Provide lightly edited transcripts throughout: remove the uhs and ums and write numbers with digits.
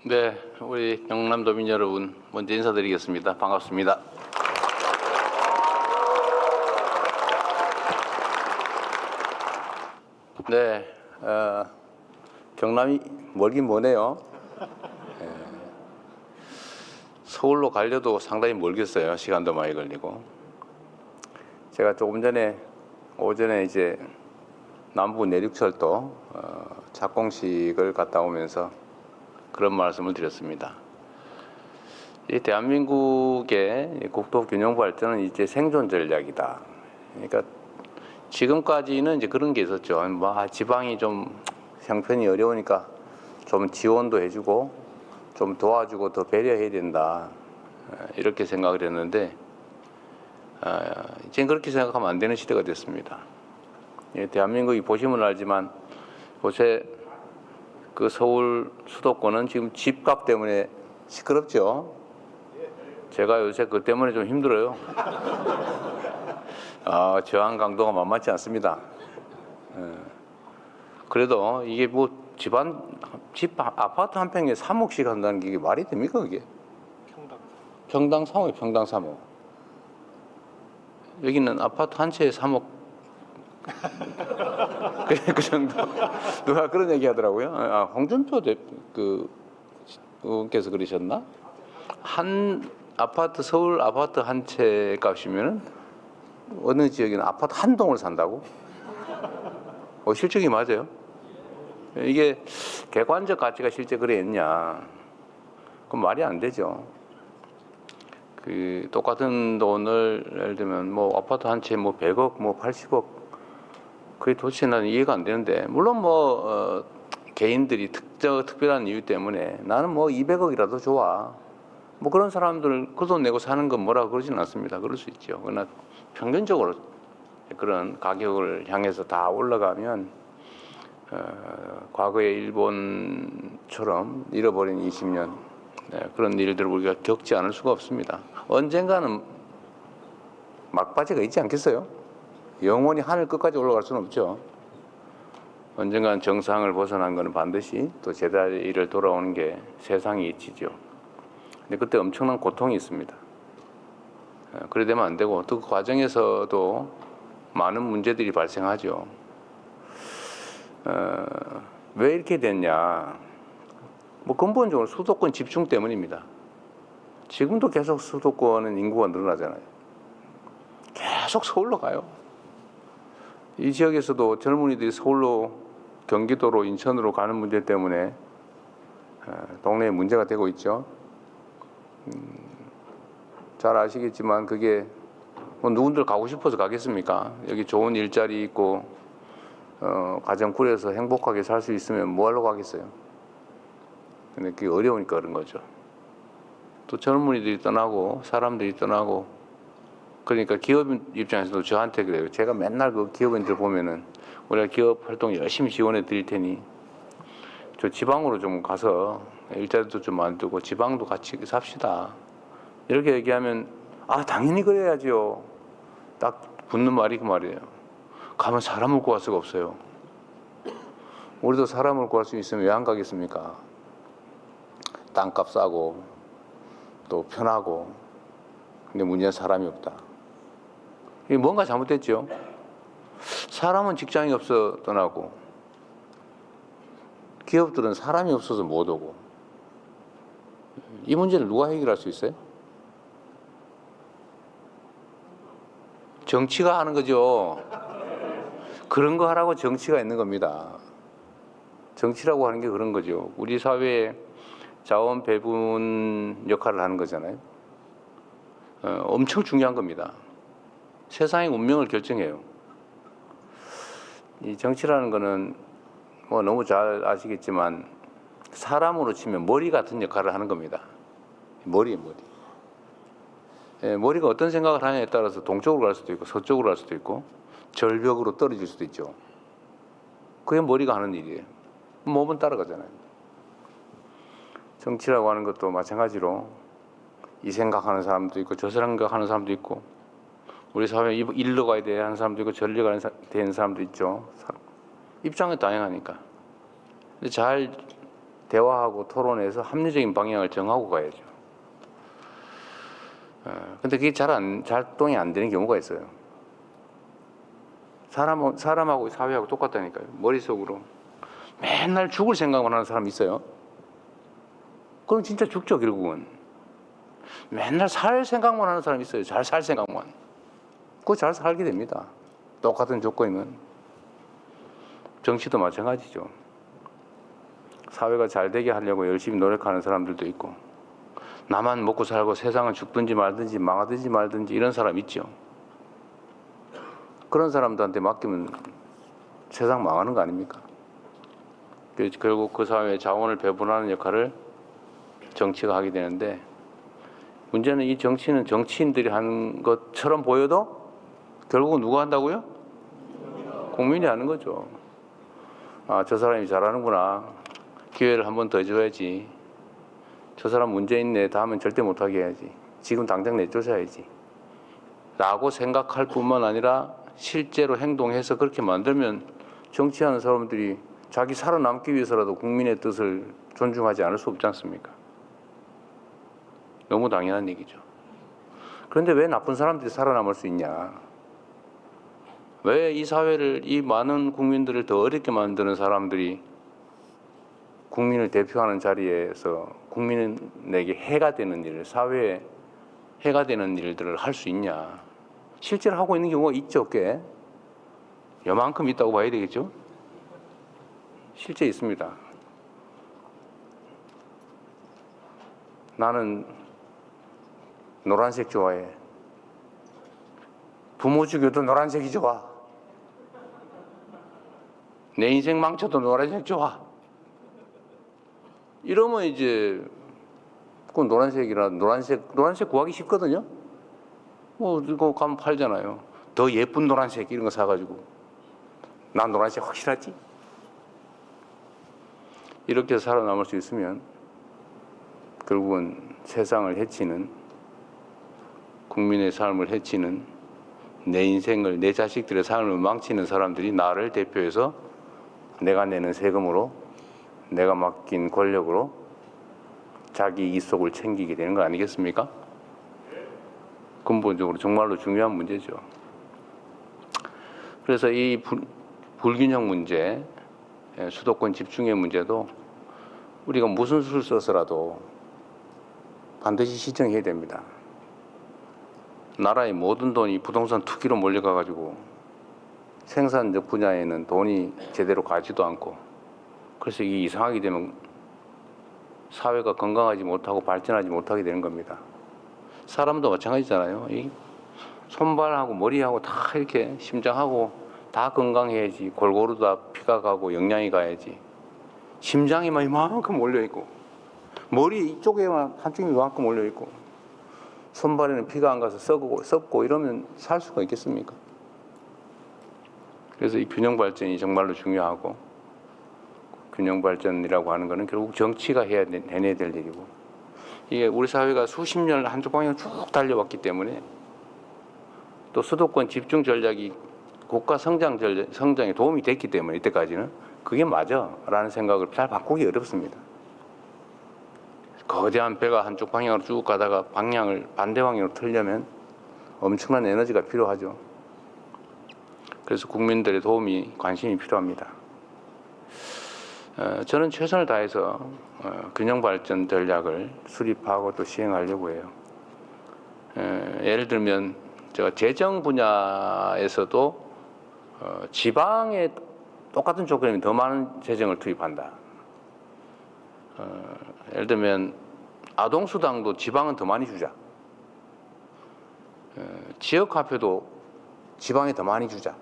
네, 우리 경남도민 여러분 먼저 인사드리겠습니다. 반갑습니다. 네, 경남이 멀긴 머네요. 서울로 가려도 상당히 멀겠어요. 시간도 많이 걸리고. 제가 조금 전에 오전에 이제 남부 내륙철도 착공식을 갔다 오면서 그런 말씀을 드렸습니다. 이 대한민국의 국토 균형 발전은 이제 생존 전략이다. 그러니까 지금까지는 이제 그런 게 있었죠. 뭐 지방이 좀 형편이 어려우니까 좀 지원도 해주고 좀 도와주고 더 배려해야 된다. 이렇게 생각을 했는데 이제 그렇게 생각하면 안 되는 시대가 됐습니다. 대한민국이 보시면 알지만 요새 그 서울 수도권은 지금 집값 때문에 시끄럽죠. 제가 요새 그 때문에 좀 힘들어요. 저항 강도가 만만치 않습니다. 그래도 이게 뭐 아파트 한 평에 3억씩 한다는 게 이게 말이 됩니까, 그게? 평당 3억, 평당 3억. 여기는 아파트 한 채에 3억. 그 정도. 누가 그런 얘기 하더라고요. 홍준표 의원께서 그러셨나? 한 아파트, 서울 아파트 한 채 값이면은 어느 지역에는 아파트 한 동을 산다고? 실적이 맞아요? 이게 객관적 가치가 실제 그랬냐? 그럼 말이 안 되죠. 그 똑같은 돈을 예를 들면 뭐 아파트 한 채 뭐 100억, 뭐 80억 그게 도대체 나는 이해가 안 되는데 물론 뭐 개인들이 특별한 이유 때문에 나는 뭐 200억이라도 좋아. 뭐 그런 사람들 그 돈 내고 사는 건 뭐라고 그러지는 않습니다. 그럴 수 있죠. 그러나 평균적으로 그런 가격을 향해서 다 올라가면 과거의 일본처럼 잃어버린 20년 그런 일들을 우리가 겪지 않을 수가 없습니다. 언젠가는 막바지가 있지 않겠어요? 영원히 하늘 끝까지 올라갈 수는 없죠. 언젠가는 정상을 벗어난 것은 반드시 또 제자리를 돌아오는 게 세상이 이치죠. 근데 그때 엄청난 고통이 있습니다. 그래 되면 안 되고 또 그 과정에서도 많은 문제들이 발생하죠. 왜 이렇게 됐냐? 뭐 근본적으로 수도권 집중 때문입니다. 지금도 계속 수도권은 인구가 늘어나잖아요. 계속 서울로 가요. 이 지역에서도 젊은이들이 서울로, 경기도로, 인천으로 가는 문제 때문에 동네에 문제가 되고 있죠. 잘 아시겠지만 그게 뭐 누군들 가고 싶어서 가겠습니까? 여기 좋은 일자리 있고 가정 꾸려서 행복하게 살 수 있으면 뭐하러 가겠어요? 근데 그게 어려우니까 그런 거죠. 또 젊은이들이 떠나고 사람들이 떠나고 그러니까 기업 입장에서도 저한테 그래요. 제가 맨날 그 기업인들 보면은 우리가 기업 활동 열심히 지원해 드릴 테니 저 지방으로 좀 가서 일자리도 좀 만들고 지방도 같이 삽시다. 이렇게 얘기하면 당연히 그래야죠. 딱 붙는 말이 그 말이에요. 가면 사람을 구할 수가 없어요. 우리도 사람을 구할 수 있으면 왜 안 가겠습니까? 땅값 싸고 또 편하고 근데 문제는 사람이 없다. 이게 뭔가 잘못됐죠. 사람은 직장이 없어 떠나고 기업들은 사람이 없어서 못 오고 이 문제를 누가 해결할 수 있어요? 정치가 하는 거죠. 그런 거 하라고 정치가 있는 겁니다. 정치라고 하는 게 그런 거죠. 우리 사회에 자원 배분 역할을 하는 거잖아요. 엄청 중요한 겁니다. 세상의 운명을 결정해요. 이 정치라는 거는 뭐 너무 잘 아시겠지만 사람으로 치면 머리 같은 역할을 하는 겁니다. 머리. 머리가 어떤 생각을 하냐에 따라서 동쪽으로 갈 수도 있고 서쪽으로 갈 수도 있고 절벽으로 떨어질 수도 있죠. 그게 머리가 하는 일이에요. 몸은 따라가잖아요. 정치라고 하는 것도 마찬가지로 이 생각하는 사람도 있고 저 생각하는 사람도 있고 우리 사회에 일로 가야 돼 하는 사람도 있고 저리로 가야 되는 사람도 있죠. 입장은 다양하니까. 근데 잘 대화하고 토론해서 합리적인 방향을 정하고 가야죠. 근데 그게 작동이 안 되는 경우가 있어요. 사람하고 사회하고 똑같다니까요. 머릿속으로 맨날 죽을 생각만 하는 사람이 있어요. 그럼 진짜 죽죠, 결국은. 맨날 살 생각만 하는 사람이 있어요. 잘 살 생각만. 그거 잘 살게 됩니다. 똑같은 조건이면. 정치도 마찬가지죠. 사회가 잘 되게 하려고 열심히 노력하는 사람들도 있고, 나만 먹고 살고 세상은 죽든지 말든지 망하든지 말든지 이런 사람 있죠. 그런 사람들한테 맡기면 세상 망하는 거 아닙니까? 결국 그 사회의 자원을 배분하는 역할을 정치가 하게 되는데, 문제는 이 정치는 정치인들이 하는 것처럼 보여도 결국은 누가 한다고요? 국민이 하는 거죠. 아, 저 사람이 잘하는구나. 기회를 한 번 더 줘야지. 저 사람 문제 있네. 다음엔 절대 못하게 해야지. 지금 당장 내쫓아야지. 라고 생각할 뿐만 아니라 실제로 행동해서 그렇게 만들면 정치하는 사람들이 자기 살아남기 위해서라도 국민의 뜻을 존중하지 않을 수 없지 않습니까? 너무 당연한 얘기죠. 그런데 왜 나쁜 사람들이 살아남을 수 있냐? 왜 이 사회를, 이 많은 국민들을 더 어렵게 만드는 사람들이 국민을 대표하는 자리에서 국민에게 해가 되는 일, 사회에 해가 되는 일들을 할 수 있냐? 실제로 하고 있는 경우가 있죠, 꽤. 요만큼 있다고 봐야 되겠죠? 실제 있습니다. 나는 노란색 좋아해. 부모 죽여도 노란색이 좋아. 내 인생 망쳐도 노란색 좋아. 이러면 이제 그건 노란색 구하기 쉽거든요. 뭐 이거 가면 팔잖아요. 더 예쁜 노란색 이런 거 사가지고 난 노란색 확실하지? 이렇게 살아남을 수 있으면 결국은 세상을 해치는, 국민의 삶을 해치는, 내 인생을, 내 자식들의 삶을 망치는 사람들이 나를 대표해서 내가 내는 세금으로, 내가 맡긴 권력으로 자기 이속을 챙기게 되는 거 아니겠습니까? 근본적으로 정말로 중요한 문제죠. 그래서 이 불균형 문제, 수도권 집중의 문제도 우리가 무슨 수를 써서라도 반드시 시정해야 됩니다. 나라의 모든 돈이 부동산 투기로 몰려가가지고 생산적 분야에는 돈이 제대로 가지도 않고, 그래서 이게 이상하게 되면 사회가 건강하지 못하고 발전하지 못하게 되는 겁니다. 사람도 마찬가지잖아요. 이 손발하고 머리하고 다 이렇게 심장하고 다 건강해야지 골고루 다 피가 가고 영양이 가야지. 심장에만 이만큼 몰려있고 머리 이쪽에만 한쪽이 이만큼 몰려있고 손발에는 피가 안 가서 썩고 이러면 살 수가 있겠습니까? 그래서 이 균형 발전이 정말로 중요하고, 균형 발전이라고 하는 것은 결국 정치가 해내야 될 일이고, 이게 우리 사회가 수십 년 한쪽 방향을 쭉 달려왔기 때문에, 또 수도권 집중 전략이 국가 성장에 도움이 됐기 때문에 이때까지는 그게 맞아라는 생각을 잘 바꾸기 어렵습니다. 거대한 배가 한쪽 방향으로 쭉 가다가 방향을 반대 방향으로 틀려면 엄청난 에너지가 필요하죠. 그래서 국민들의 도움이, 관심이 필요합니다. 저는 최선을 다해서 균형 발전 전략을 수립하고 또 시행하려고 해요. 예를 들면 제가 재정 분야에서도 지방에 똑같은 조건이면 더 많은 재정을 투입한다. 예를 들면 아동수당도 지방은 더 많이 주자. 지역화폐도 지방에 더 많이 주자.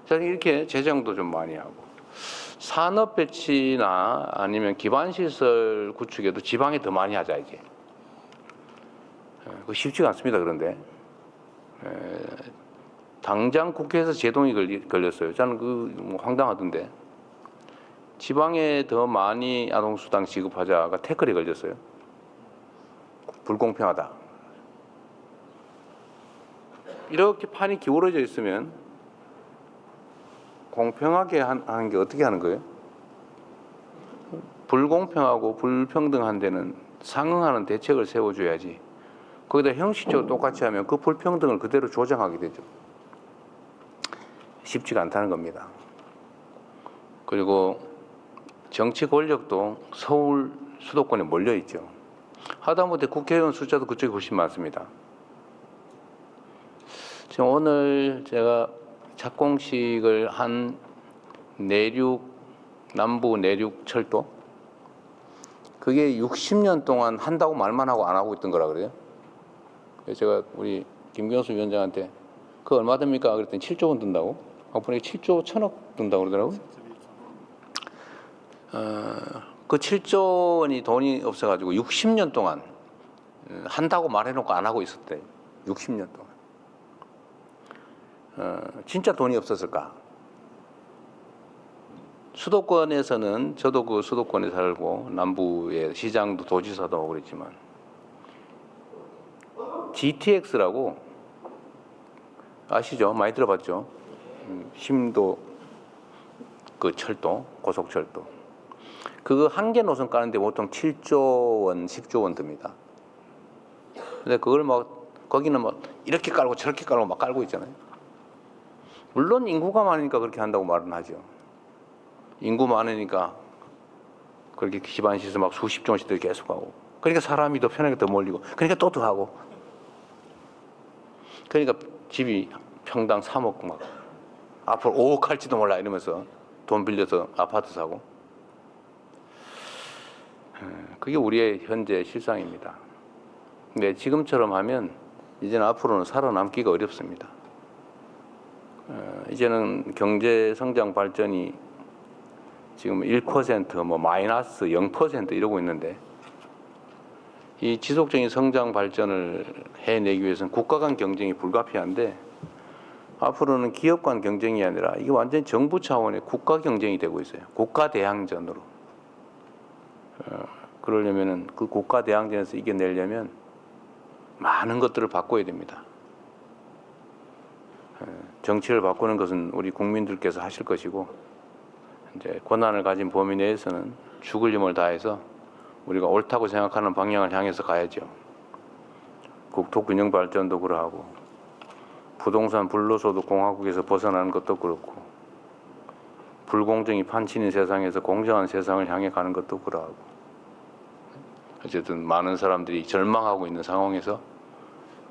저는 이렇게 재정도 좀 많이 하고, 산업 배치나 아니면 기반시설 구축에도 지방에 더 많이 하자 이게. 그거 쉽지가 않습니다. 그런데 당장 국회에서 제동이 걸렸어요. 저는 뭐 황당하던데. 지방에 더 많이 아동수당 지급하자가 태클이 걸렸어요. 불공평하다. 이렇게 판이 기울어져 있으면 공평하게 하는 게 어떻게 하는 거예요? 불공평하고 불평등한 데는 상응하는 대책을 세워줘야지. 거기다 형식적으로 똑같이 하면 그 불평등을 그대로 조장하게 되죠. 쉽지가 않다는 겁니다. 그리고 정치 권력도 서울 수도권에 몰려 있죠. 하다못해 국회의원 숫자도 그쪽이 훨씬 많습니다. 지금 오늘 제가 착공식을 한 남부 내륙 철도, 그게 60년 동안 한다고 말만 하고 안 하고 있던 거라 그래요. 그래서 제가 우리 김경수 위원장한테 그거 얼마 듭니까? 그랬더니 7조 원 든다고. 보니까 7조 1천억 든다고 그러더라고요. 그 7조 원이 돈이 없어가지고 60년 동안 한다고 말해놓고 안 하고 있었대. 60년 동안. 진짜 돈이 없었을까? 수도권에서는, 저도 그 수도권에 살고 남부의 시장도 도지사도 하고 그랬지만, GTX라고 아시죠? 많이 들어봤죠? 심도 그 철도, 고속철도. 그거 한 개 노선 까는데 보통 7조 원, 10조 원 듭니다. 근데 그걸 거기는 이렇게 깔고 저렇게 깔고 막 깔고 있잖아요. 물론 인구가 많으니까 그렇게 한다고 말은 하죠. 인구 많으니까 그렇게 기반 시설 막 수십 종씩 계속 하고. 그러니까 사람이 더 편하게 더 몰리고. 그러니까 또 더 하고. 그러니까 집이 평당 3억 막 앞으로 5억 할지도 몰라 이러면서 돈 빌려서 아파트 사고. 그게 우리의 현재 실상입니다. 근데 지금처럼 하면 이제는 앞으로는 살아남기가 어렵습니다. 이제는 경제 성장 발전이 지금 1% 마이너스 0% 이러고 있는데, 이 지속적인 성장 발전을 해내기 위해서는 국가 간 경쟁이 불가피한데, 앞으로는 기업 간 경쟁이 아니라 이게 완전히 정부 차원의 국가 경쟁이 되고 있어요. 국가 대항전으로. 그러려면은 그 국가 대항전에서 이겨내려면 많은 것들을 바꿔야 됩니다. 정치를 바꾸는 것은 우리 국민들께서 하실 것이고, 이제 권한을 가진 범위 내에서는 죽을 힘을 다해서 우리가 옳다고 생각하는 방향을 향해서 가야죠. 국토 균형 발전도 그러하고, 부동산 불로소득 공화국에서 벗어나는 것도 그렇고, 불공정이 판치는 세상에서 공정한 세상을 향해 가는 것도 그러하고, 어쨌든 많은 사람들이 절망하고 있는 상황에서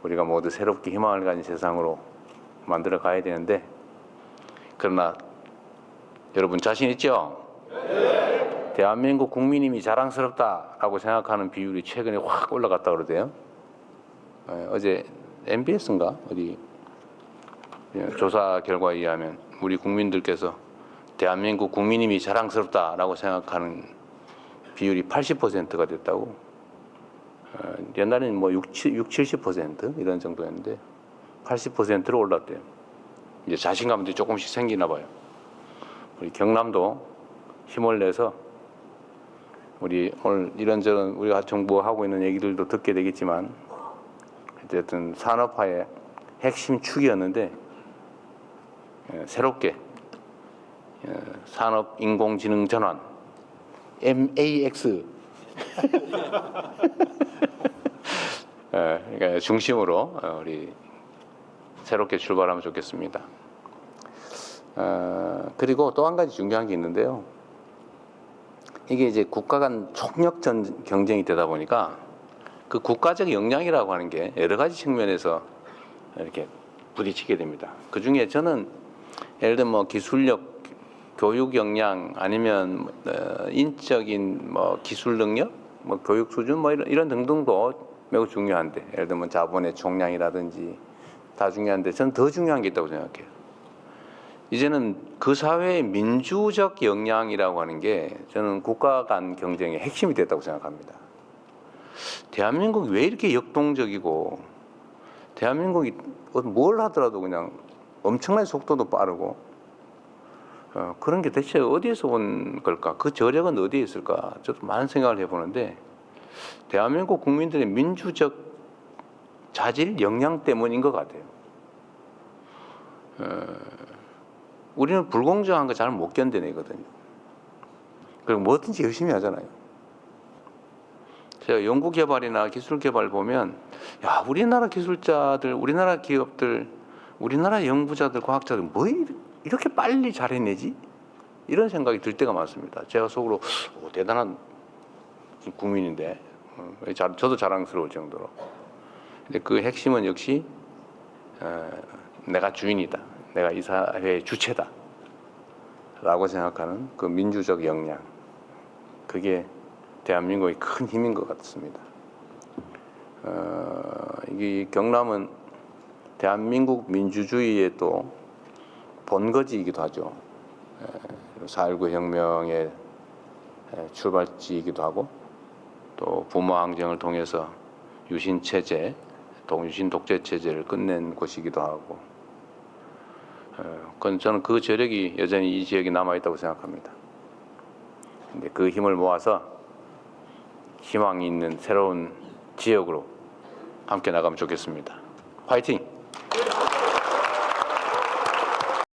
우리가 모두 새롭게 희망을 가진 세상으로 만들어 가야 되는데, 그러나 여러분 자신 있죠? 네. 대한민국 국민님이 자랑스럽다라고 생각하는 비율이 최근에 확 올라갔다 그러대요. 어제 MBS인가 어디 조사 결과에 의하면 우리 국민들께서 대한민국 국민님이 자랑스럽다라고 생각하는 비율이 80%가 됐다고. 옛날에는 70% 이런 정도였는데 80%로 올랐대요. 이제 자신감도 조금씩 생기나 봐요. 우리 경남도 힘을 내서 우리 오늘 이런저런 우리가 정부가 하고 있는 얘기들도 듣게 되겠지만, 어쨌든 산업화의 핵심 축이었는데 새롭게 산업 인공지능 전환 MAX 그러니까 중심으로 우리 새롭게 출발하면 좋겠습니다. 그리고 또 한 가지 중요한 게 있는데요. 이게 이제 국가 간 총력 경쟁이 되다 보니까 그 국가적 역량이라고 하는 게 여러 가지 측면에서 이렇게 부딪히게 됩니다. 그 중에 저는 예를 들면 기술력, 교육 역량, 아니면 인적인 기술 능력, 교육 수준 이런 등등도 매우 중요한데, 예를 들면 자본의 총량이라든지 다 중요한데, 저는 더 중요한 게 있다고 생각해요. 이제는 그 사회의 민주적 역량이라고 하는 게 저는 국가 간 경쟁의 핵심이 됐다고 생각합니다. 대한민국이 왜 이렇게 역동적이고, 대한민국이 뭘 하더라도 그냥 엄청난 속도도 빠르고, 그런 게 대체 어디에서 온 걸까? 그 저력은 어디에 있을까? 저도 많은 생각을 해보는데, 대한민국 국민들의 민주적 자질, 역량 때문인 것 같아요. 우리는 불공정한 거 잘 못 견뎌내거든요. 그리고 뭐든지 열심히 하잖아요. 제가 연구개발이나 기술개발 보면 야, 우리나라 기술자들, 우리나라 기업들, 우리나라 연구자들, 과학자들 뭐 이렇게 빨리 잘해내지? 이런 생각이 들 때가 많습니다. 제가 속으로 대단한 국민인데 저도 자랑스러울 정도로. 근데 그 핵심은 역시 내가 주인이다. 내가 이 사회의 주체다. 라고 생각하는 그 민주적 역량. 그게 대한민국의 큰 힘인 것 같습니다. 이 경남은 대한민국 민주주의의 또 본거지이기도 하죠. 4.19 혁명의 출발지이기도 하고 또 부모항쟁을 통해서 유신체제, 유신 독재 체제를 끝낸 곳이기도 하고 저는 그 저력이 여전히 이 지역에 남아있다고 생각합니다. 근데 그 힘을 모아서 희망이 있는 새로운 지역으로 함께 나가면 좋겠습니다. 화이팅!